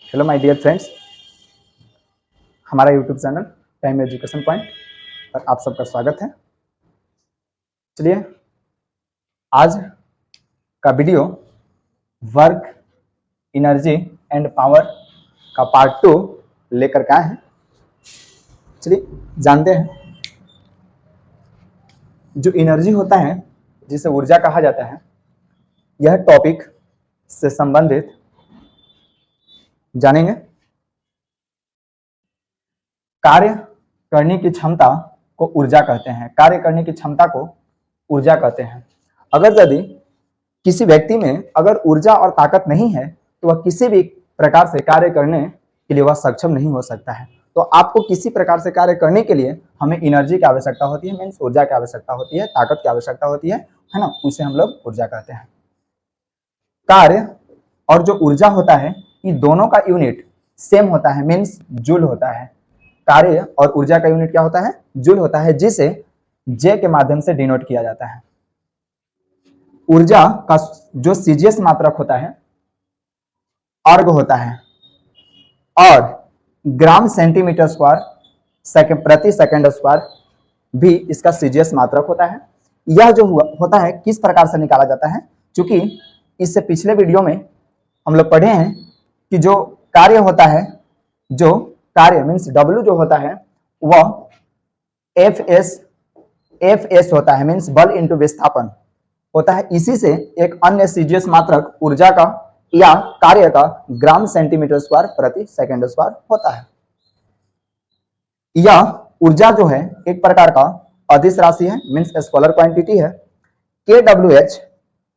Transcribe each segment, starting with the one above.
Hello my dear friends, हमारा YouTube channel time education point पर आप सबका स्वागत है। चलिए आज का video work, energy and power का पार्ट 2 लेकर के आए हैं। चलिए जानते हैं, जो एनर्जी होता है जिसे ऊर्जा कहा जाता है, यह टॉपिक से संबंधित जानेंगे। कार्य करने की क्षमता को ऊर्जा कहते हैं। कार्य करने की क्षमता को ऊर्जा कहते हैं। अगर यदि किसी व्यक्ति में अगर ऊर्जा और ताकत नहीं है तो वह किसी भी प्रकार से कार्य करने के लिए वह सक्षम नहीं हो सकता है। तो आपको किसी प्रकार से कार्य करने के लिए हमें एनर्जी की आवश्यकता होती है, मीन्स ऊर्जा की आवश्यकता होती है, ताकत की आवश्यकता होती है ना, उसे हम लोग ऊर्जा कहते हैं। कार्य और जो ऊर्जा होता है, ये दोनों का यूनिट सेम होता है, मीन्स जूल होता है। कार्य और ऊर्जा का यूनिट क्या होता है? जूल होता है, जिसे जे के माध्यम से डिनोट किया जाता है। ऊर्जा का जो सीजीएस मात्रक होता है अर्ग होता है, और ग्राम सेंटीमीटर स्क्वायर प्रति सेकंड स्क्वायर भी इसका सीजीएस मात्रक होता है। यह जो होता है किस प्रकार से निकाला जाता है, क्योंकि इससे पिछले वीडियो में हम लोग पढ़े हैं कि जो कार्य होता है, जो कार्य मीन्स W जो होता है वह एफ होता है, मीन्स बल इंटू विस्थापन होता है। इसी से एक अन्य सीजीएस मात्रक ऊर्जा का या कार्य का ग्राम सेंटीमीटर स्क्वायर प्रति सेकंड स्क्वायर होता है। यह ऊर्जा जो है एक प्रकार का अदिश राशि है, मीन्स स्केलर क्वांटिटी है। KWH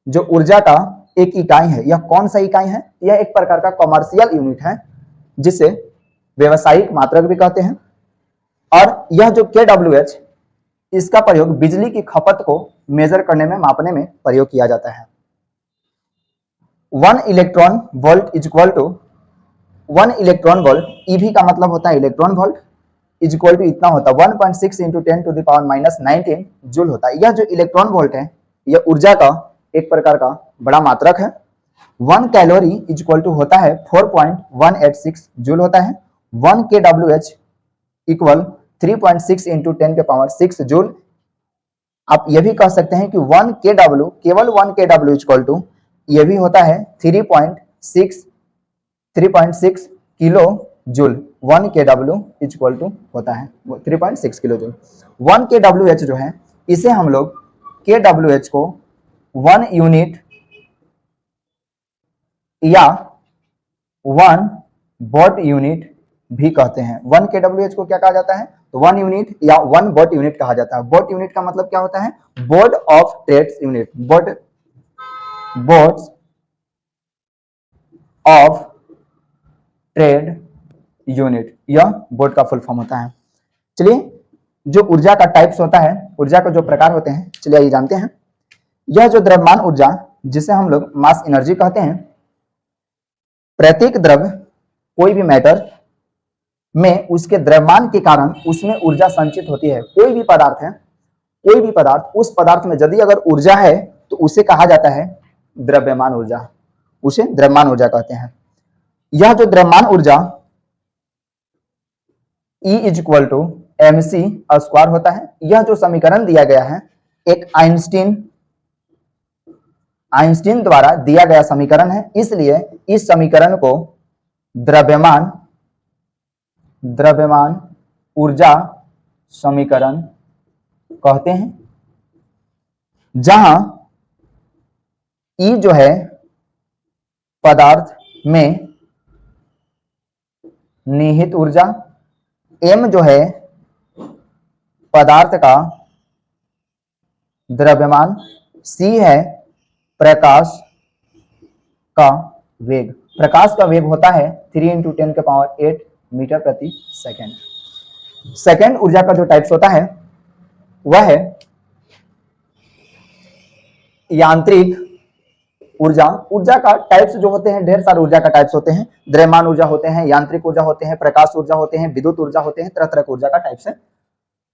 जो ऊर्जा का एक इकाई है, यह कौन सा इकाई है? यह एक प्रकार का कॉमर्शियल यूनिट है, जिसे व्यवसायिक मात्रक भी कहते हैं। और यह जो KWH, इसका प्रयोग बिजली की खपत को मेजर करने में, मापने में प्रयोग किया जाता है। 1 electron volt is equal to 1 electron volt, EV का मतलब होता है electron volt, is equal to इतना होता है 1.6 into 10 to the power minus 19 joule होता है। यह जो इलेक्ट्रॉन वोल्ट है, यह ऊर्जा का एक प्रकार का बड़ा मात्रक है। 1 कैलोरी इज इक्वल टू होता है 4.186 जूल होता है। 1 KWH इक्वल 3.6 इंटू 10 के पावर 6 जूल। आप यह भी कह सकते हैं कि 1 KW, केवल 1 KW इक्वल टू यह भी होता है 3.6 kilo joule. 1 KW equal to होता है 3.6 किलो जूल। 1 KWH जो है, इसे हम लोग KWH को 1 यूनिट या 1 वॉट यूनिट भी कहते हैं। 1 KWH को क्या कहा जाता है? तो 1 यूनिट या 1 वॉट यूनिट कहा जाता है। वॉट यूनिट का मतलब क्या होता है? Board of trades unit, boards of trade unit, यह बोर्ड का फुल फॉर्म होता है। चलिए, जो ऊर्जा का टाइप्स होता है, ऊर्जा के जो प्रकार होते हैं, चलिए ये जानते हैं। यह जो द्रव्यमान ऊर्जा, जिसे हम लोग मास एनर्जी कहते हैं, प्रत्येक द्रव्य, कोई भी मैटर में उसके द्रव्यमान के कारण उसमें ऊर्जा संचित होती है। कोई भी पदार्थ है, कोई भी पदार्थ, उस पदार्थ में यदि अगर ऊर्जा है तो उसे कहा जाता है द्रव्यमान ऊर्जा, उसे द्रव्यमान ऊर्जा कहते हैं। यह जो द्रव्यमान ऊर्जा E is equal to MC square होता है। यह जो समीकरण दिया गया है, एक आइंस्टीन द्वारा दिया गया समीकरण है, इसलिए इस समीकरण को द्रव्यमान ऊर्जा समीकरण कहते हैं, जहां E जो है पदार्थ में निहित ऊर्जा, M जो है पदार्थ का द्रव्यमान, C है प्रकाश का वेग। प्रकाश का वेग होता है 3 इंटू 10 के पावर 8 मीटर प्रति सेकेंड। सेकेंड ऊर्जा का जो टाइप्स होता है वह है यांत्रिक ऊर्जा। ऊर्जा का टाइप्स जो होते हैं, ढेर सारे ऊर्जा का टाइप्स होते हैं। द्रव्यमान ऊर्जा होते हैं, यांत्रिक ऊर्जा होते हैं, प्रकाश ऊर्जा होते हैं, विद्युत ऊर्जा होते हैं, तरह तरह की ऊर्जा का टाइप्स है।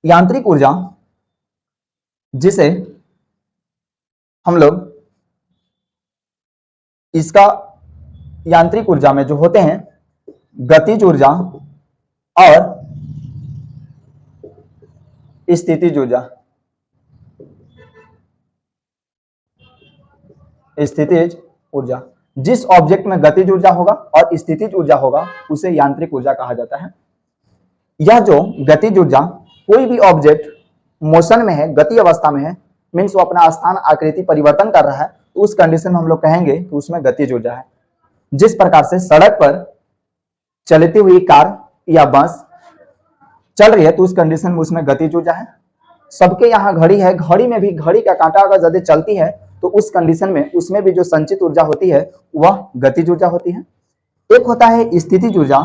यांत्रिक ऊर्जा, जिसे हम लोग इसका यांत्रिक ऊर्जा में जो होते हैं गतिज ऊर्जा और स्थितिज ऊर्जा। स्थितिज ऊर्जा, जिस ऑब्जेक्ट में गतिज ऊर्जा होगा और स्थितिज ऊर्जा होगा उसे यांत्रिक ऊर्जा कहा जाता है। यह जो गतिज ऊर्जा, कोई भी ऑब्जेक्ट मोशन में है, गति अवस्था में है, मीन्स वो अपना स्थान आकृति परिवर्तन कर रहा है, तो उस कंडीशन में हम लोग कहेंगे कि उसमें गतिज ऊर्जा है। जिस प्रकार से सड़क पर चलती हुई कार या बस चल रही है तो उस कंडीशन में उसमें गतिज ऊर्जा है। सबके यहाँ घड़ी है, घड़ी में भी घड़ी का कांटा अगर ज्यादा चलती है तो उस कंडीशन में उसमें भी जो संचित ऊर्जा होती है वह गतिज ऊर्जा होती है। एक होता है स्थितिज ऊर्जा।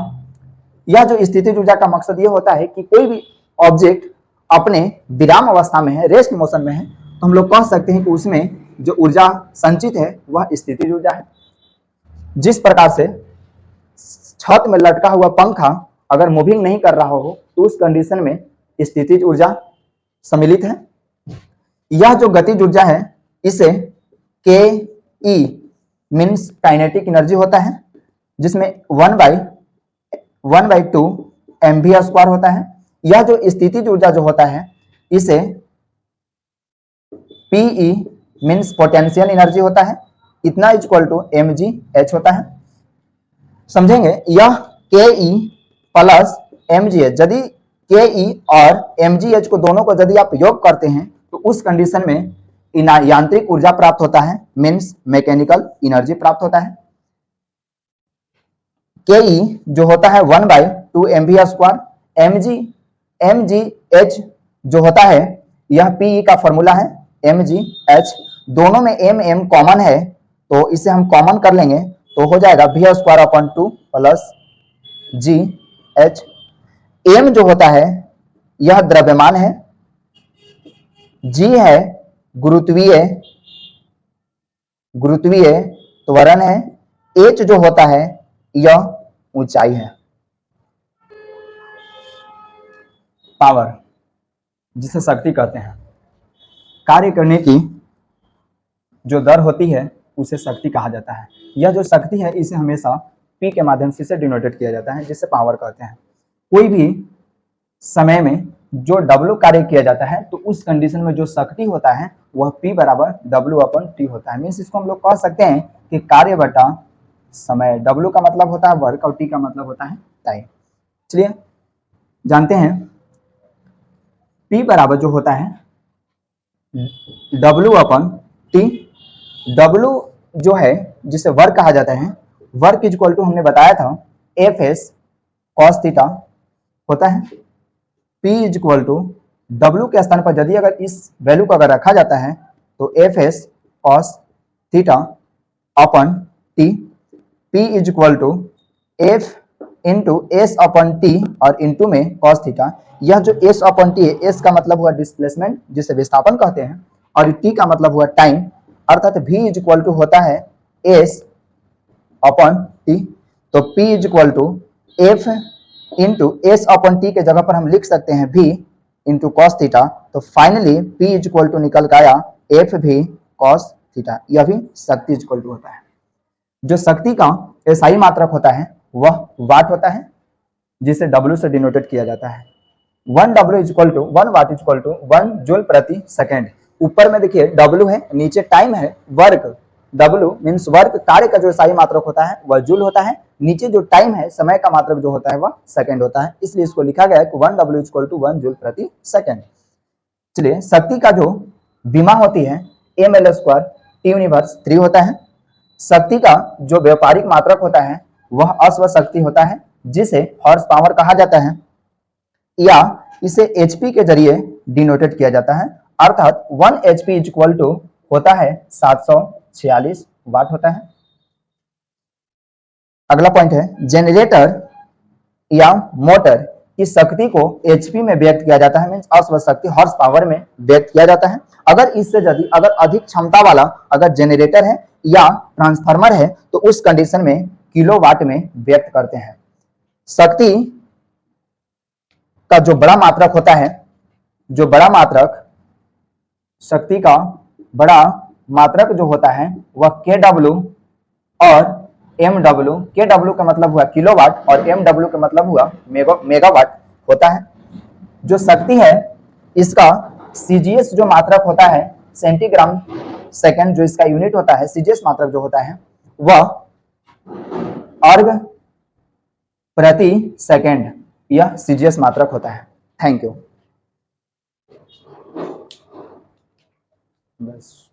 यह जो स्थितिज ऊर्जा का मकसद यह होता है कि कोई भी ऑब्जेक्ट अपने विराम अवस्था में है, रेस्ट मोशन में है, तो हम लोग कह सकते हैं कि उसमें जो ऊर्जा संचित है वह स्थितिज ऊर्जा है। जिस प्रकार से छत में लटका हुआ पंखा अगर मूविंग नहीं कर रहा हो तो उस कंडीशन में स्थितिज ऊर्जा सम्मिलित है। यह जो गतिज ऊर्जा है इसे के ई मीन्स काइनेटिक एनर्जी होता है, जिसमें 1/2 mv² होता है। यह जो स्थितिज ऊर्जा जो होता है इसे पीई मीन्स पोटेंशियल एनर्जी होता है, इतना इक्वल टू mgh होता है। समझेंगे, यह के ई प्लस mgh, यदि के ई और mgh को दोनों को यदि आप योग करते हैं तो उस कंडीशन में यांत्रिक ऊर्जा प्राप्त होता है, मीन्स मैकेनिकल एनर्जी प्राप्त होता है। के ई जो होता है 1/2 mv², mgh जो होता है यह पीई का फॉर्मूला है mgh, दोनों में m कॉमन है तो इसे हम कॉमन कर लेंगे तो हो जाएगा v²/2 प्लस gh। m जो होता है यह द्रव्यमान है, g है गुरुत्वीय त्वरण है, h जो होता है यह ऊंचाई है। पावर, जिसे शक्ति कहते हैं, कार्य करने की जो दर होती है उसे शक्ति कहा जाता है। यह जो शक्ति है इसे हमेशा P के माध्यम से डिनोटेट किया जाता है, जिसे पावर कहते हैं। कोई भी समय में जो W कार्य किया जाता है तो उस कंडीशन में जो शक्ति होता है वह P बराबर W/T होता है। मीन्स इसको हम लोग कह सकते हैं कि कार्य बटा समय। W का मतलब होता है वर्क और T का मतलब होता है टाइम। चलिए जानते हैं, P बराबर जो होता है W/T। W जो है जिसे वर्क कहा जाता है, वर्क इक्वल टू हमने बताया था Fs cos थीटा होता है। P इक्वल टू W के स्थान पर यदि अगर इस वैल्यू को अगर रखा जाता है तो Fs cos थीटा अपन T, P equal to F into S/T और इंटू में cos थीटा। यह जो S/T है, S का मतलब हुआ डिस्प्लेसमेंट जिसे विस्थापन कहते हैं, और T का मतलब हुआ टाइम, अर्थात V इक्वल टू होता है S/T। तो P equal to F into S/T के जगह पर हम लिख सकते हैं V इंटू कॉस थीटा। तो फाइनली P इक्वल टू निकल गया FV cos थीटा। यह भी शक्ति इक्वल टू होता है। जो शक्ति का SI मात्रक होता है वह वाट होता है, जिसे W से डिनोटेट किया जाता है। 1 वाट इक्वल टू 1 जूल प्रति सेकेंड। ऊपर में देखिए W है, नीचे टाइम है, वर्क। W मीन्स वर्क, कार्य का जो SI मात्रक होता है वह जूल होता है, नीचे जो टाइम है, समय का मात्रक जो होता है वह सेकंड होता है, इसलिए इसको लिखा गया है कि 1W इक्वल टू 1 जूल प्रति सेकंड। चलिए, शक्ति का जो विमा होती है ml² T⁻³ होता है। शक्ति का जो व्यापारिक मात्रक होता है वह अश्व शक्ति होता है, जिसे हॉर्स पावर कहा जाता है, या इसे HP के जरिए डिनोटेट किया जाता है, अर्थात 1 HP इक्वल टू होता है 746 वाट होता है। अगला पॉइंट है, जेनरेटर या मोटर की शक्ति को HP में व्यक्त किया जाता है, मीन्स अश्व शक्ति हॉर्स पावर में व्यक्त किया जाता है। अगर इससे यदि अगर अधिक क्षमता वाला अगर जेनरेटर है या ट्रांसफार्मर है तो उस कंडीशन में किलोवाट में व्यक्त करते हैं। शक्ति का जो बड़ा मात्रक होता है, जो बड़ा मात्रक, शक्ति का बड़ा मात्रक जो होता है वह kW और MW, KW का मतलब हुआ किलोवाट और MW का मतलब हुआ मेगावाट होता है। जो शक्ति है इसका CGS जो मात्रक होता है, सेंटीग्राम सेकंड जो इसका यूनिट होता है, CGS मात्रक जो होता है वह अर्ग प्रति सेकंड, यह CGS मात्रक होता है। Thank you. बस